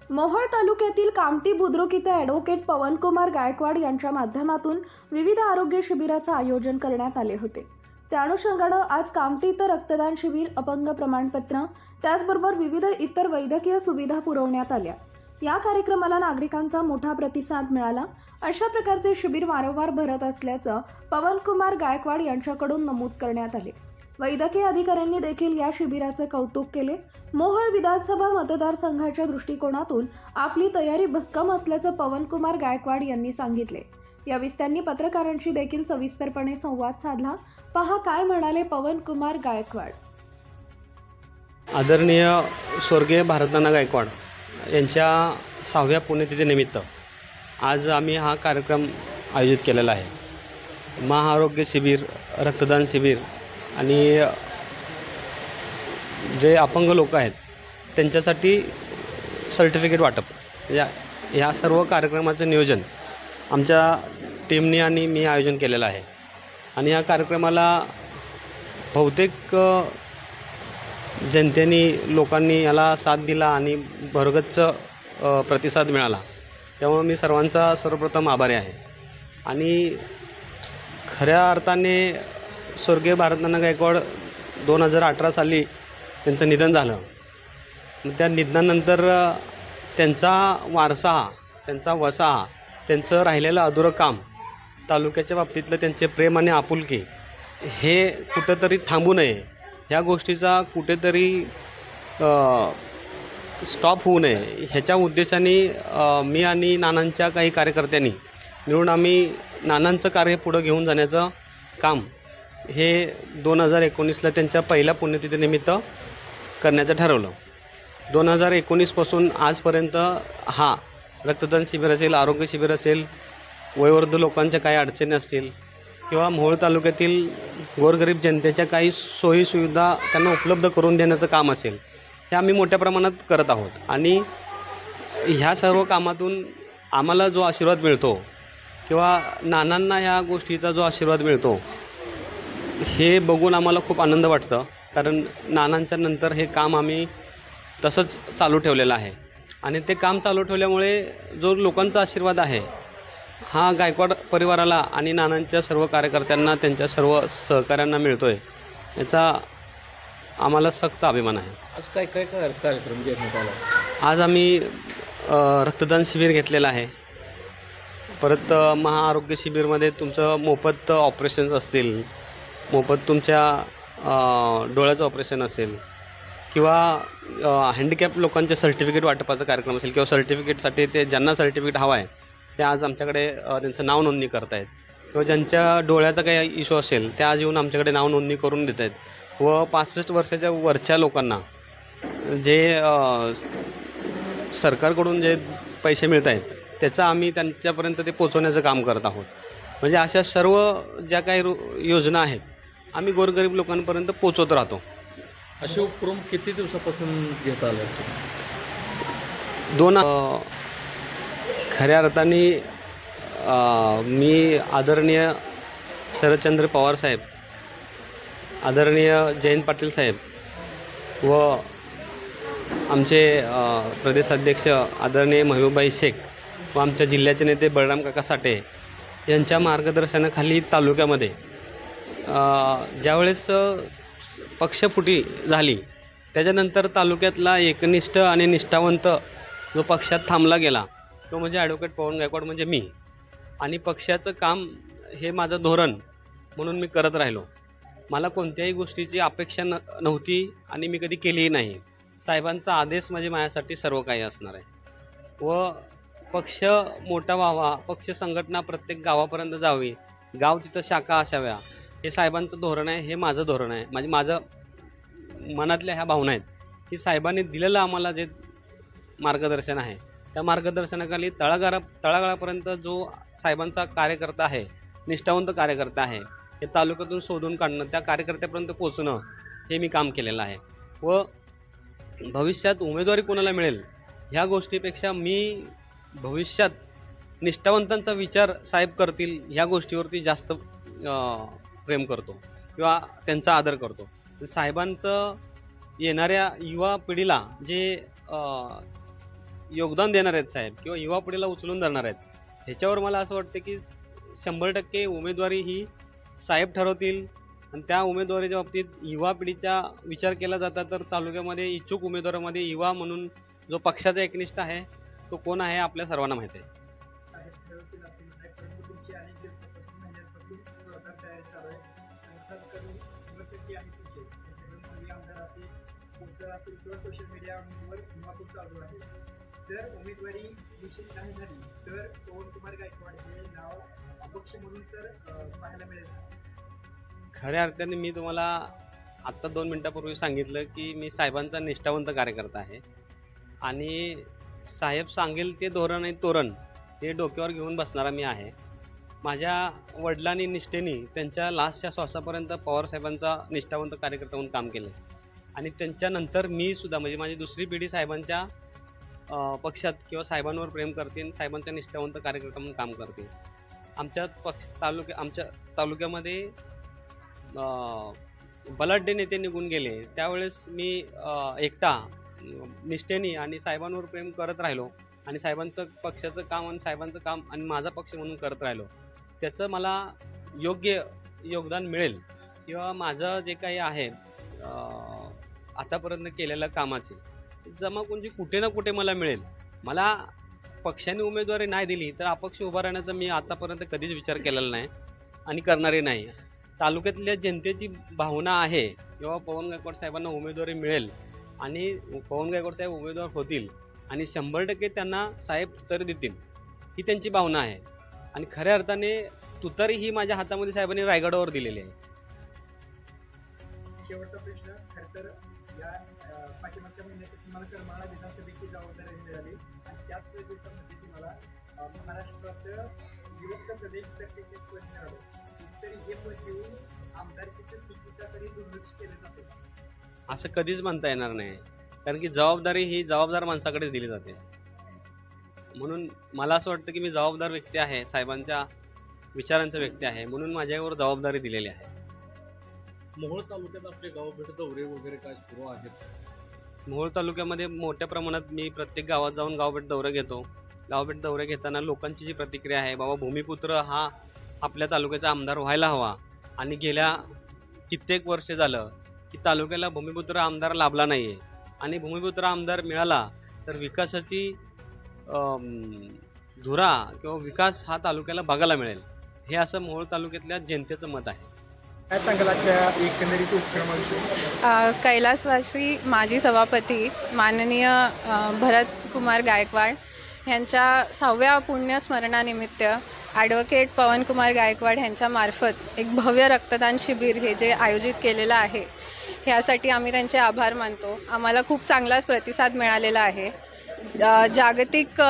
मोहोळ तालुक्यातील कामठी बुद्रुक इथे ॲडव्होकेट पवनकुमार गायकवाड यांच्या माध्यमातून विविध आरोग्य शिबिराचं आयोजन करण्यात आले होते। त्या अनुषंगानं आज कामठी इथं रक्तदान शिबिर, अपंग प्रमाणपत्र, त्याचबरोबर विविध इतर वैद्यकीय सुविधा पुरवण्यात आल्या। या कार्यक्रमाला नागरिकांचा मोठा प्रतिसाद मिळाला। अशा प्रकारचे शिबिर वारंवार भरत असल्याचं पवनकुमार गायकवाड यांच्याकडून नमूद करण्यात आले। वैद्यकीय अधिकाऱ्यांनी देखील या शिबिराचे कौतुक केले। मोहोळ विधानसभा मतदारसंघाच्या दृष्टिकोनातून आपली तयारी भक्कम असल्याचं पवनकुमार गायकवाड यांनी सांगितले। यावेळी त्यांनी पत्रकारांशी देखील सविस्तरपणे संवाद साधला। पहा काय म्हणाले पवनकुमार गायकवाड। आदरणीय स्वर्गीय भारतनाना गायकवाड यांच्या 6व्या पुण्यतिथीनिमित्त आज आम्ही हा कार्यक्रम आयोजित केलेला आहे। महाआरोग्य शिबिर, रक्तदान शिबिर आणि जे अपंग लोक आहेत त्यांच्यासाठी सर्टिफिकेट वाटप या सर्व कार्यक्रमाचं नियोजन आमच्या टीमने आणि मी आयोजन केलेलं आहे। आणि या कार्यक्रमाला बहुतेक जनतेने लोकांनी याला साथ दिला आणि भरगच्च प्रतिसाद मिळाला, त्यामुळे मी सर्वांचा सर्वप्रथम आभारी आहे। आणि खऱ्या अर्थाने स्वर्गीय भारतनाना गायकवाड 2018 साली त्यांचं निधन झालं। त्या निधनानंतर त्यांचा वारसा, त्यांचा वसा, त्यांचं राहिलेलं अधुरं काम, तालुक्याच्या बाबतीतलं त्यांचे प्रेम आणि आपुलकी हे कुठंतरी थांबू नये, ह्या गोष्टीचा कुठेतरी स्टॉप होऊ नये ह्याच्या उद्देशाने मी आणि नानांच्या काही कार्यकर्त्यांनी मिळून आम्ही नानांचं कार्य पुढं घेऊन जाण्याचं काम हे 2019ला त्यांच्या पहिल्या पुण्यतिथीनिमित्त करण्याचं ठरवलं। 2019 पासून आजपर्यंत हा रक्तदान शिबिर असेल, आरोग्य शिबिर असेल, वयोवृद्ध लोकांच्या काही अडचणी असतील किंवा मोहोळ तालुक्यातील गोरगरीब जनतेच्या काही सोयीसुविधा त्यांना उपलब्ध करून देण्याचं काम असेल, हे आम्ही मोठ्या प्रमाणात करत आहोत। आणि ह्या सर्व कामातून आम्हाला जो आशीर्वाद मिळतो किंवा नानांना ह्या गोष्टीचा जो आशीर्वाद मिळतो हे बघून आम्हाला खूप आनंद वाटतं, कारण नानांच्या नंतर हे काम आम्ही तसंच चालू ठेवलेलं आहे। आणि ते काम चालू ठेवल्यामुळे जो लोकांचा आशीर्वाद आहे हा गायकवाड परिवाराला आणि नानांच्या सर्व कार्यकर्त्यांना, त्यांच्या सर्व सहकाऱ्यांना मिळतो आहे, याचा आम्हाला सक्त अभिमान आहे। आज काय काय कार्यक्रम घेण्यात आला? आज आम्ही रक्तदान शिबिर घेतलेलं आहे। परत महाआरोग्य शिबिरमध्ये तुमचं मोफत ऑपरेशन्स असतील, मोफत तुमच्या डोळ्याचं ऑपरेशन असेल किंवा हँडिकॅप लोकांचे सर्टिफिकेट वाटपाचा कार्यक्रम असेल किंवा सर्टिफिकेटसाठी ते ज्यांना सर्टिफिकेट हवं आहे ते आज आमच्याकडे त्यांचं नाव नोंदणी करत आहेत, किंवा ज्यांच्या डोळ्याचा काही इश्यू असेल ते आज येऊन आमच्याकडे नाव नोंदणी करून देत आहेत। व 65 वर्षाच्या वरच्या लोकांना जे सरकारकडून जे पैसे मिळत आहेत त्याचं आम्ही त्यांच्यापर्यंत ते पोचवण्याचं काम करत आहोत। म्हणजे अशा सर्व ज्या काही योजना आहेत आम्ही गोरगरीब लोकांपर्यंत पोचवत राहतो। असे उपक्रम किती दिवसापासून घेत आले? खऱ्या अर्थाने मी आदरणीय शरदचंद्र पवार साहेब, आदरणीय जयंत पाटील साहेब व आमचे प्रदेशाध्यक्ष आदरणीय महबूबाई शेख व आमच्या जिल्ह्याचे नेते बळराम काका साठे यांच्या मार्गदर्शनाखाली तालुक्यामध्ये ज्यावेळेस पक्षफुटी झाली त्याच्यानंतर तालुक्यातला एकनिष्ठ आणि निष्ठावंत जो पक्षात थांबला गेला तो म्हणजे ॲडव्होकेट पवन गायकवाड, म्हणजे मी। आणि पक्षाचं काम हे माझं धोरण म्हणून मी करत राहिलो। मला कोणत्याही गोष्टीची अपेक्षा नव्हती आणि मी कधी केलीही नाही। साहेबांचा आदेश म्हणजे माझ्यासाठी सर्व काही असणार आहे। व पक्ष मोठा व्हावा, पक्ष संघटना प्रत्येक गावापर्यंत जावी, गाव तिथं शाखा असाव्या, हे साहेबांचं धोरण आहे, हे माझं धोरण आहे। माझं मनातल्या ह्या भावना आहेत की साहेबांनी दिलेलं आम्हाला जे मार्गदर्शन आहे त्या मार्गदर्शनाखाली तळागाळापर्यंत जो साहेबांचा कार्यकर्ता आहे, निष्ठावंत कार्यकर्ता आहे, हे तालुक्यातून शोधून काढणं, त्या कार्यकर्त्यापर्यंत पोचणं हे मी काम केलेलं आहे। व भविष्यात उमेदवारी कोणाला मिळेल ह्या गोष्टीपेक्षा मी भविष्यात निष्ठावंतांचा विचार साहेब करतील ह्या गोष्टीवरती जास्त प्रेम करतो किंवा त्यांचा आदर करतो। साहेबांचं येणाऱ्या युवा पिढीला जे योगदान देणार आहेत साहेब किंवा युवा पिढीला उचलून धरणार आहेत, ह्याच्यावर मला असं वाटतं की 100% उमेदवारी ही साहेब ठरवतील. आणि त्या उमेदवारीच्या बाबतीत युवा पिढीचा विचार केला जाता तर तालुक्यामध्ये इच्छुक उमेदवारामध्ये युवा म्हणून जो पक्षाचा एकनिष्ठ आहे तो कोण आहे आपल्या सर्वांना माहीत आहे. सोशल मीडियावर खूप चालू आहे. जर उमेदवारी निश्चित नाही झाली तर पवन कुमार गायकवाड हे नाव अपक्ष म्हणून तर पाहायला मिळेल. खऱ्या अर्थाने मी तुम्हाला आत्ता 2 मिनिटापूर्वी सांगितलं की मी साहेबांचा निष्ठावंत कार्यकर्ता आहे आणि साहेब सांगेल ते धोरण आणि तोरण हे डोक्यावर घेऊन बसणारा मी आहे. माझ्या वडिलांनी निष्ठेने त्यांच्या लास्टच्या श्वासापर्यंत पवारसाहेबांचा निष्ठावंत कार्यकर्ता म्हणून काम केलं आणि त्यांच्यानंतर मी सुद्धा म्हणजे माझी दुसरी पिढी साहेबांच्या पक्षात किंवा साहेबांवर प्रेम करते आणि साहेबांच्या निष्ठावंत कार्यकर्ता म्हणून काम करते. आमच्या आमच्या तालुक्यामध्ये बलाढ्य नेते निघून गेले त्यावेळेस मी एकटा निष्ठेने आणि साहेबांवर प्रेम करत राहिलो आणि साहेबांचं पक्षाचं काम आणि साहेबांचं काम आणि माझा पक्ष म्हणून करत राहिलो. त्याचं मला योग्य योगदान मिळेल किंवा माझं जे काही आहे आतापर्यंत केलेल्या कामाचे जमाकुंजी कुठे ना कुठे मला मिळेल. मला पक्षाने उमेदवारी नाही दिली तर अपक्ष उभा राहण्याचा मी आतापर्यंत कधीच विचार केलेला नाही आणि करणारे नाही. तालुक्यातल्या जनतेची भावना आहे किंवा पवन गायकवाड साहेबांना उमेदवारी मिळेल आणि पवन गायकवाड साहेब उमेदवार होतील आणि 100% त्यांना साहेब तुतारी देतील ही त्यांची भावना आहे. आणि खऱ्या अर्थाने तुतारी ही माझ्या हातामध्ये साहेबांनी रायगडावर दिलेली आहे. शेवटचा प्रश्न, खरं तर या पाठीमागच्या महिन्यात तुम्हाला करमाळा विधानसभेची जबाबदारी मिळाली आणि त्याच दिवसामध्ये तुम्हाला महाराष्ट्राचं युवक प्रदेश सरकारचे पद मिळालं. तरी हे पद घेऊन आमदारकीच्या तिकिटाकडे दुर्लक्ष केलं जाते. असं कधीच म्हणता येणार नाही कारण की जबाबदारी ही जबाबदार माणसाकडेच दिली जाते. म्हणून मला असं वाटतं की मी जबाबदार व्यक्ती आहे, साहेबांच्या विचारांचा व्यक्ती आहे म्हणून माझ्यावर जबाबदारी दिलेली आहे. मोहोळ तालुक्यात आपले गावभेट दौरे वगैरे काय सुरू आहेत? मोहोळ तालुक्यामध्ये मोठ्या प्रमाणात मी प्रत्येक गावात जाऊन गावभेट दौरे घेतो. गावभेट दौरे घेताना लोकांची जी प्रतिक्रिया आहे, बाबा भूमिपुत्र हा आपल्या तालुक्याचा आमदार व्हायला हवा आणि गेल्या कित्येक वर्ष झालं की तालुक्याला भूमिपुत्र आमदार लाभला नाही आहे आणि भूमिपुत्र आमदार मिळाला तर विकासाची धुरा किंवा विकास हा तालुक्याला बघायला मिळेल, हे असं मोहोळ तालुक्यातल्या जनतेचं मत आहे. काय सांगाल आजच्या एकंदरीत उपक्रमाविषयी? कैलासवासी माजी सभापती माननीय भरत कुमार गायकवाड यांच्या 6व्या पुण्यस्मरणानिमित्त ॲडव्होकेट पवन कुमार गायकवाड यांच्यामार्फत एक भव्य रक्तदान शिबिर हे जे आयोजित केलेलं आहे ह्यासाठी आम्ही त्यांचे आभार मानतो. आम्हाला खूप चांगलाच प्रतिसाद मिळालेला आहे. जागतिक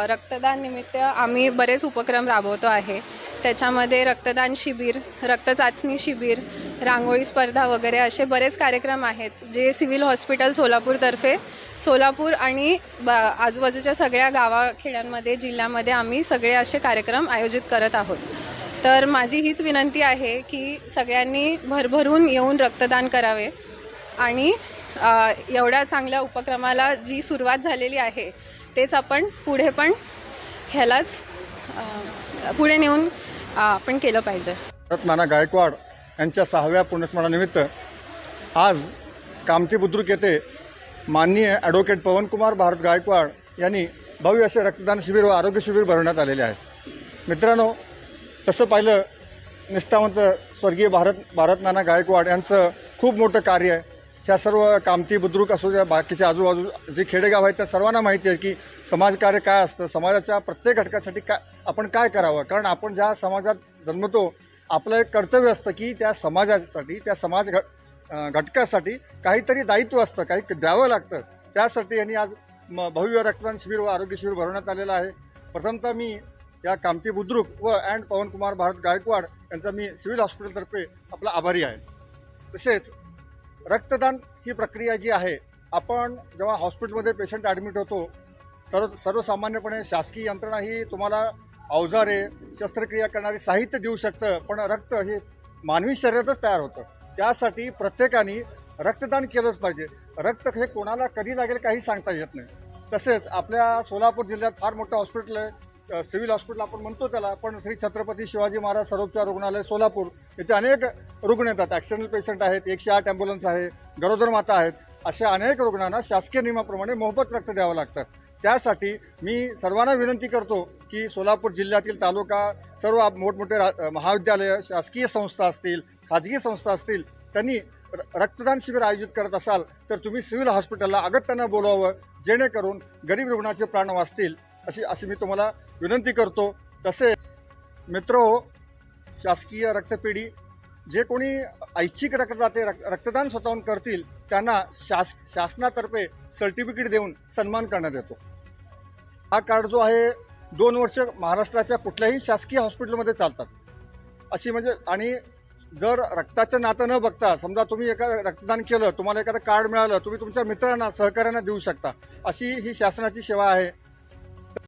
रक्तदान निमित्त आम्ही बरेच उपक्रम राबवतो आहे. त्याच्यामध्ये रक्तदान शिबिर, रक्तचाचणी शिबिर, रांगोळी स्पर्धा वगैरे असे बरेच कार्यक्रम आहेत जे सिव्हिल हॉस्पिटल सोलापूरतर्फे सोलापूर आणि आजूबाजूच्या सगळ्या गावाखेड्यांमध्ये जिल्ह्यामध्ये आम्ही सगळे असे कार्यक्रम आयोजित करत आहोत. तर माझी हीच विनंती आहे की सगळ्यांनी भरभरून येऊन रक्तदान करावे आणि एवढ्या चांगल्या उपक्रमाला जी सुरुवात झालेली आहे तेच आपण पुढे पण ह्यालाच पुढे नेऊन आपण केलं पाहिजे. भरत नाना गायकवाड यांच्या 6व्या पुण्यस्मरणानिमित्त आज कामठी बुद्रुक येथे माननीय ॲडव्होकेट पवनकुमार भारत गायकवाड यांनी भव्य असे रक्तदान शिबिर व आरोग्य शिबिर भरवण्यात आलेले आहे. मित्रांनो, तसं पाहिलं निष्ठावंत स्वर्गीय भारत नाना गायकवाड यांचं खूप मोठं कार्य आहे. ह्या सर्व कामठी बुद्रुक असो या बाकीचे आजूबाजू जे खेडेगाव आहेत त्या सर्वांना माहिती आहे की समाजकार्य काय असतं, समाजाच्या प्रत्येक घटकासाठी आपण काय करावं. कारण आपण ज्या समाजात जन्मतो आपलं एक कर्तव्य असतं की त्या समाजासाठी, त्या समाज घटकासाठी काहीतरी दायित्व असतं, काही द्यावं लागतं. त्यासाठी यांनी आज भव्य रक्तदान शिबिर व आरोग्य शिबिर भरवण्यात आलेलं आहे. प्रथमतः मी या कामठी बुद्रुक व पवनकुमार भारत गायकवाड यांचा मी सिव्हिल हॉस्पिटलतर्फे आपला आभारी आहे. तसेच रक्तदान ही प्रक्रिया जी आहे, आपण जेव्हा हॉस्पिटलमध्ये पेशंट ॲडमिट होतो सर्वसामान्यपणे शासकीय यंत्रणा ही तुम्हाला अवजारे, शस्त्रक्रिया करणारी साहित्य देऊ शकतं, पण रक्त हे मानवी शरीरातच तयार होतं. त्यासाठी प्रत्येकाने रक्तदान केलंच पाहिजे. रक्त हे कोणाला कधी लागेल काही सांगता येत नाही. तसेच आपल्या सोलापूर जिल्ह्यात फार मोठं हॉस्पिटल आहे, सिव्हिल हॉस्पिटल आपण म्हणतो त्याला, पण श्री छत्रपती शिवाजी महाराज सर्वोपचार रुग्णालय सोलापूर येथे अनेक रुग्ण येतात. ॲक्सिडेंटल पेशंट आहेत, 108 ॲम्ब्युलन्स आहे, गरोदर माता आहेत. अशा अनेक रुग्णांना शासकीय नियमाप्रमाणे मोफत रक्त द्यावं लागतं. त्यासाठी मी सर्वांना विनंती करतो की सोलापूर जिल्ह्यातील तालुका सर्व मोठमोठे महाविद्यालय, शासकीय संस्था असतील, खाजगी संस्था असतील, त्यांनी रक्तदान शिबिर आयोजित करत असाल तर तुम्ही सिव्हिल हॉस्पिटलला अगत्यानं बोलवावं, जेणेकरून गरीब रुग्णाचे प्राण वाचतील अशी मी तुम्हाला विनंती करतो. तसे मित्रहो, शासकीय रक्तपेढी जे कोणी ऐच्छिक रक्तदाते रक्तदान स्वतःहून करतील त्यांना शासनातर्फे सर्टिफिकेट देऊन सन्मान करण्यात येतो. हा कार्ड जो आहे 2 वर्ष महाराष्ट्राच्या कुठल्याही शासकीय हॉस्पिटलमध्ये चालतात. अशी म्हणजे, आणि जर रक्ताचं नातं न बघता समजा तुम्ही रक्तदान केलं, तुम्हाला एखादं कार्ड मिळालं, तुम्ही तुमच्या मित्रांना सहकाऱ्यांना देऊ शकता. अशी ही शासनाची सेवा आहे.